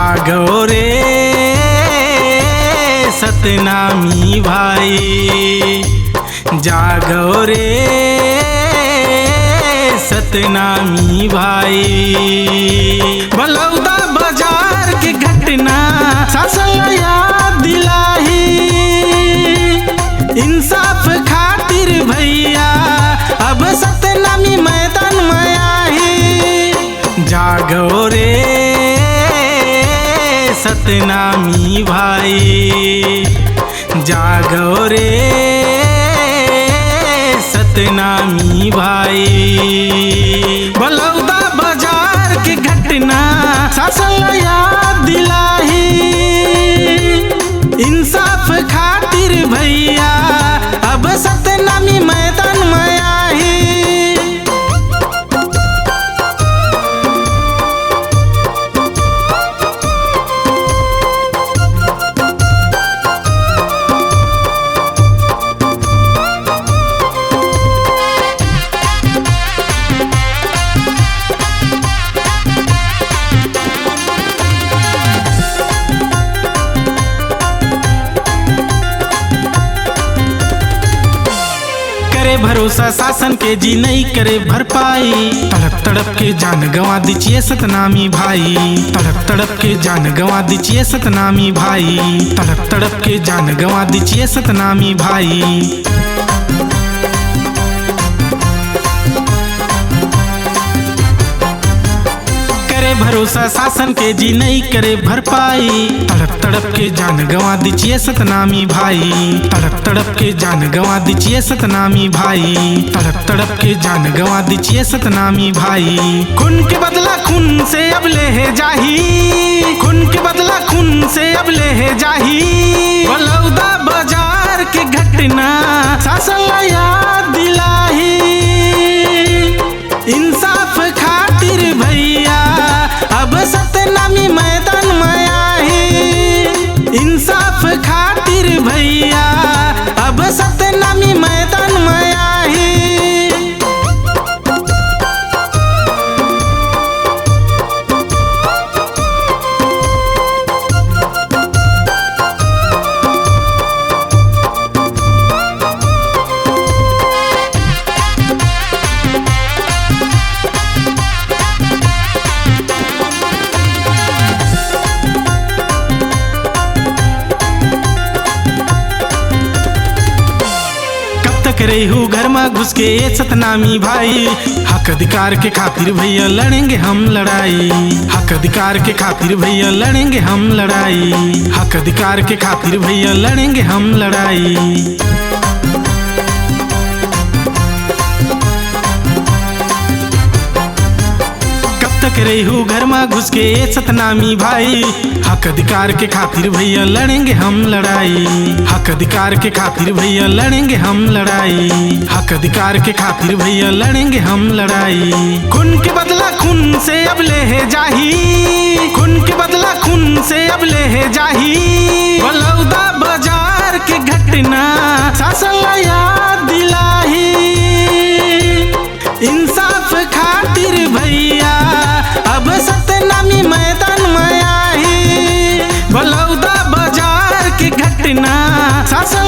जागो रे सतनामी भाई, जागो रे सतनामी भाई। बलौदा बाजार के घटना शासन याद दिलाही, इंसाफ खातिर भैया अब सतनामी मैदान में आही। जागो रे सतनामी भाई, जागो रे सतनामी भाई। बलौदा बाजार के घटना शासन याद दिलाही, इंसाफ खातिर भैया अब सतनामी मैदान में आही। करे भरोसा शासन के जी नहीं करे भरपाई, तड़प तड़प के जान गंवा दीजिए सतनामी भाई, तड़प तड़प के जान गंवा दीजिए सतनामी भाई, तड़प तड़प के जान गंवा दीजिए सतनामी भाई। भरोसा शासन के जी नहीं करे भरपाई, तड़प तड़प के जान गंवा दीजिए सतनामी भाई, तड़प तड़प के जान गंवा दीजिए सतनामी भाई, तड़प तड़प के जान गंवा दीजिए सतनामी भाई। खून के बदला खून से अब ले जाही, खून के बदला खून से अब ले जाही। बलौदा बाजार के घटना शासन याद दिलाही, इंसाफ खातिर भैया अब सतनामी मैदान में आही। इंसाफ खातिर भैया अब सतनामी मैदान में आही। रेहू घर में घुस के सतनामी भाई, हक अधिकार के खातिर भैया लड़ेंगे हम लड़ाई, हक अधिकार के खातिर भैया लड़ेंगे हम लड़ाई, हक अधिकार के खातिर भैया लड़ेंगे हम लड़ाई। रेहू घर में घुस के सतनामी भाई, हक अधिकार के खातिर भैया लड़ेंगे हम लड़ाई, हक अधिकार के खातिर भैया लड़ेंगे हम लड़ाई, हक अधिकार के खातिर भैया लड़ेंगे हम लड़ाई। खून के बदला खून से अब ले जाही, खून के बदला खून से अब ले जाही। बलौदा बाजार के घटना शासन याद दिलाही, इंसाफ खातिर भैया अब सतनामी मैदान में आही। बलौदा बाजार के घटना शासन